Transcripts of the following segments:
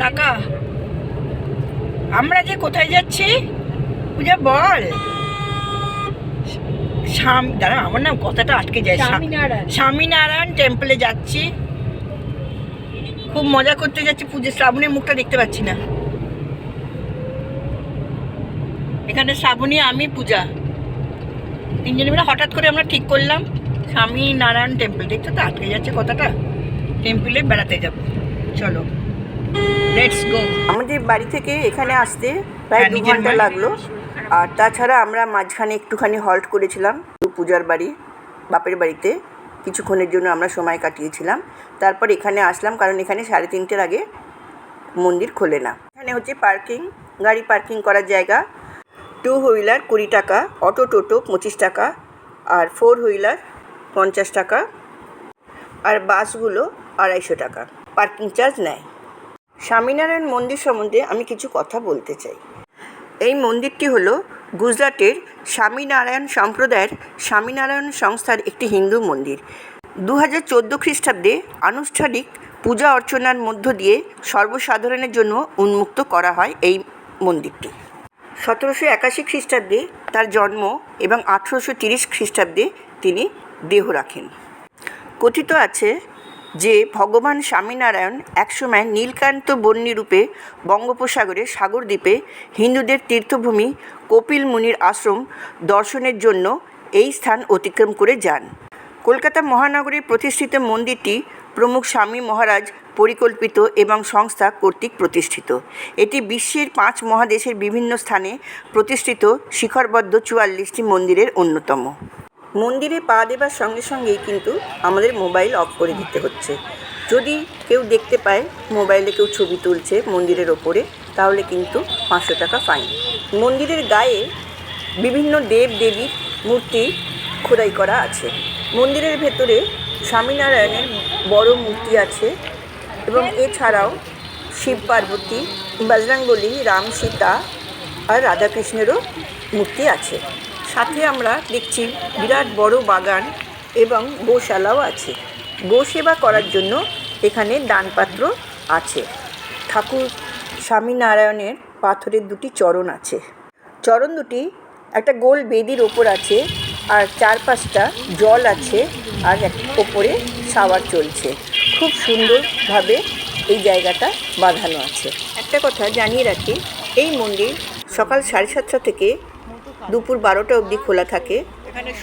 টাকা। আমরা যে কোথায় যাচ্ছি পূজা বল। দাঁড়া, আমার নাম কথাটা আটকে যায়। স্বামীনারায়ণ টেম্পলে যাচ্ছি, খুব মজা করতে যাচ্ছি। পুজো শ্রাবণীর মুখটা দেখতে পাচ্ছি না। এখানে শ্রাবণী, আমি, পূজা তিনজনে মিলে হঠাৎ করে আমরা ঠিক করলাম স্বামীনারায়ণ টেম্পল। দেখছো তো আটকে যাচ্ছে কথাটা। টেম্পলে বেড়াতে যাব, চলো লেটস গো। আমাদের বাড়ি থেকে এখানে আসতে প্রায় 2 ঘন্টা লাগলো। আর তাছাড়া আমরা মাঝখানে একটুখানি হল্ট করেছিলাম পূজার বাড়ি, বাপের বাড়িতে কিছুক্ষণের জন্য আমরা সময় কাটিয়েছিলাম। তারপর এখানে আসলাম, কারণ এখানে 3:30-র আগে মন্দির খোলে না। এখানে হচ্ছে পার্কিং, গাড়ি পার্কিং করার জায়গা। 2 হুইলার 20 টাকা, অটো টোটো 25 টাকা, আর 4 হুইলার 50 টাকা, আর বাসগুলো 250 টাকা পার্কিং চার্জ নেয়। স্বামীনারায়ণ মন্দির সম্বন্ধে আমি কিছু কথা বলতে চাই। এই মন্দিরটি হলো গুজরাটের স্বামীনারায়ণ সম্প্রদায়ের স্বামীনারায়ণ সংস্থার একটি হিন্দু মন্দির। 2014 খ্রিস্টাব্দে আনুষ্ঠানিক পূজা অর্চনার মধ্য দিয়ে সর্বসাধারণের জন্য উন্মুক্ত করা হয় এই মন্দিরটি। 1781 খ্রিস্টাব্দে তার জন্ম এবং 1830 খ্রিস্টাব্দে তিনি দেহ রাখেন। কথিত আছে যে ভগবান স্বামীনারায়ণ একসময় নীলকান্ত বন্যী রূপে বঙ্গোপসাগরে সাগরদ্বীপে হিন্দুদের তীর্থভূমি কপিল মুনির আশ্রম দর্শনের জন্য এই স্থান অতিক্রম করে যান। কলকাতা মহানগরে প্রতিষ্ঠিত মন্দিরটি প্রমুখ স্বামী মহারাজ পরিকল্পিত এবং সংস্থা কর্তৃক প্রতিষ্ঠিত। এটি বিশ্বের 5 মহাদেশের বিভিন্ন স্থানে প্রতিষ্ঠিত শিখরবদ্ধ 44টি মন্দিরের অন্যতম। মন্দিরে পা দেবার সঙ্গে সঙ্গেই কিন্তু আমাদের মোবাইল অফ করে দিতে হচ্ছে। যদি কেউ দেখতে পায় মোবাইলে কেউ ছবি তুলছে মন্দিরের ওপরে, তাহলে কিন্তু 500 টাকা ফাইন। মন্দিরের গায়ে বিভিন্ন দেব দেবীর মূর্তি খোদাই করা আছে। মন্দিরের ভেতরে স্বামীনারায়ণের বড় মূর্তি আছে এবং এছাড়াও শিব পার্বতী, বজরংবলী, রাম সীতা আর রাধাকৃষ্ণেরও মূর্তি আছে। সাথে আমরা দেখছি বিরাট বড় বাগান এবং গোশালাও আছে। গোসেবা করার জন্য এখানে দানপাত্র আছে। ঠাকুর স্বামীনারায়ণের পাথরের 2টি চরণ আছে। চরণ দুটি একটা গোল বেদির ওপর আছে, আর 4-5টা জল আছে, আর ওপরে শাওয়ার চলছে। খুব সুন্দরভাবে এই জায়গাটা বাঁধানো আছে। একটা কথা জানিয়ে রাখি, এই মন্দির সকাল 7:30 থেকে দুপুর 12টা অবধি খোলা থাকে,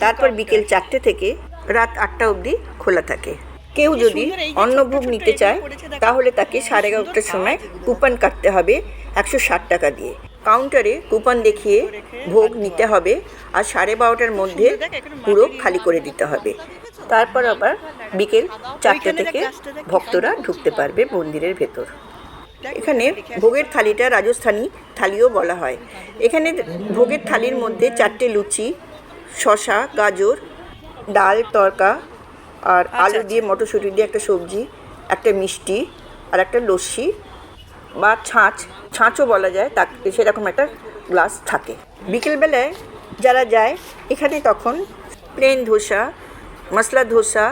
তারপর বিকেল 4টে থেকে রাত 8টা অবধি খোলা থাকে। কেউ যদি অন্নভোগ নিতে চায় তাহলে তাকে 11:30টার সময় কুপন কাটতে হবে 160 টাকা দিয়ে। কাউন্টারে কুপন দেখিয়ে ভোগ নিতে হবে, আর 12:30টার মধ্যে পুরো খালি করে দিতে হবে। তারপর আবার বিকেল 4টে থেকে ভক্তরা ঢুকতে পারবে মন্দিরের ভেতর। এখানে ভোগের থালিটা রাজস্থানী থালিও বলা হয়। এখানে ভোগের থালির মধ্যে 4টে লুচি, শসা, গাজর, ডাল তড়কা, আর আলু দিয়ে মটরশুঁটি দিয়ে একটা সবজি, একটা মিষ্টি, আর একটা লস্যি বা ছাঁচও বলা যায়, তাকে সেরকম একটা গ্লাস থাকে। বিকেলবেলায় যারা যায় এখানে তখন প্লেন ধোসা, মশলা ধোসা,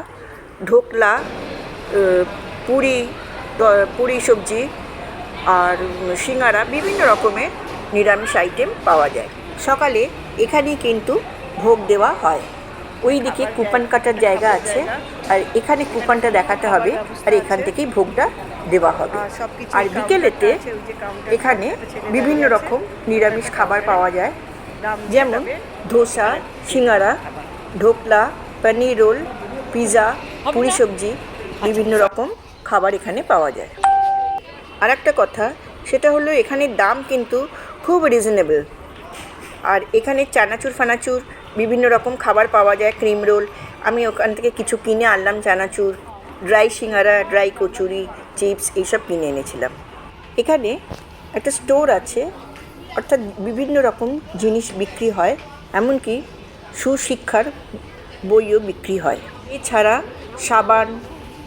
ঢোকলা, পুরি সবজি আর সিঙ্গারা, বিভিন্ন রকমের নিরামিষ আইটেম পাওয়া যায়। সকালে এখানেই কিন্তু ভোগ দেওয়া হয়। ওই দিকে কুপন কাটার জায়গা আছে, আর এখানে কুপনটা দেখাতে হবে, আর এখান থেকেই ভোগটা দেওয়া হবে। আর বিকেলেতে এখানে বিভিন্ন রকম নিরামিষ খাবার পাওয়া যায়, যেমন ধোসা, সিঙ্গারা, ঢোকলা, পনির রোল, পিৎজা, পুরি সবজি, বিভিন্ন রকম খাবার এখানে পাওয়া যায়। আর একটা কথা, সেটা হলো এখানে দাম কিন্তু খুব রিজনেবল। আর এখানে চানাচুর বিভিন্ন রকম খাবার পাওয়া যায়, ক্রিম রোল। আমি ওখান থেকে কিছু কিনে আনলাম, চানাচুর, ড্রাই সিঙ্গারা, ড্রাই কচুরি, চিপস, এইসব কিনে এনেছিলাম। এখানে একটা স্টোর আছে, অর্থাৎ বিভিন্ন রকম জিনিস বিক্রি হয়, এমনকি সুশিক্ষার বইও বিক্রি হয়। এছাড়া সাবান,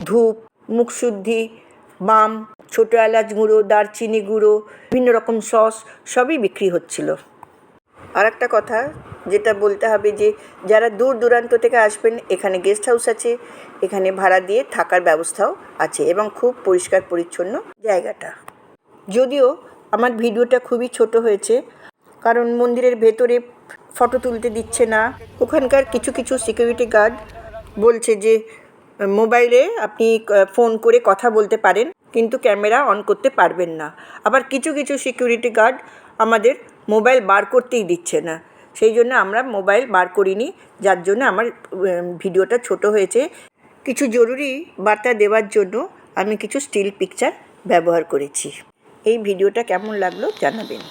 ধূপ, মুখশুদ্ধি, বাম, ছোটো এলাচ গুঁড়ো, দারচিনি গুঁড়ো, বিভিন্ন রকম সস সবই বিক্রি হচ্ছিল। আর একটা কথা যেটা বলতে হবে, যে যারা দূর দূরান্ত থেকে আসবেন, এখানে গেস্ট হাউস আছে, এখানে ভাড়া দিয়ে থাকার ব্যবস্থাও আছে, এবং খুব পরিষ্কার পরিচ্ছন্ন জায়গাটা। যদিও আমার ভিডিওটা খুবই ছোট হয়েছে, কারণ মন্দিরের ভেতরে ফটো তুলতে দিচ্ছে না। ওখানকার কিছু কিছু সিকিউরিটি গার্ড বলছে যে মোবাইলে আপনি ফোন করে কথা বলতে পারেন, কিন্তু ক্যামেরা অন করতে পারবেন না। আবার কিছু কিছু সিকিউরিটি গার্ড আমাদের মোবাইল বার করতেই দিচ্ছে না, সেই জন্য আমরা মোবাইল বার করিনি, যার জন্য আমার ভিডিওটা ছোট হয়েছে। কিছু জরুরি বার্তা দেওয়ার জন্য আমি কিছু স্টিল পিকচার ব্যবহার করেছি। এই ভিডিওটা কেমন লাগলো জানাবেন।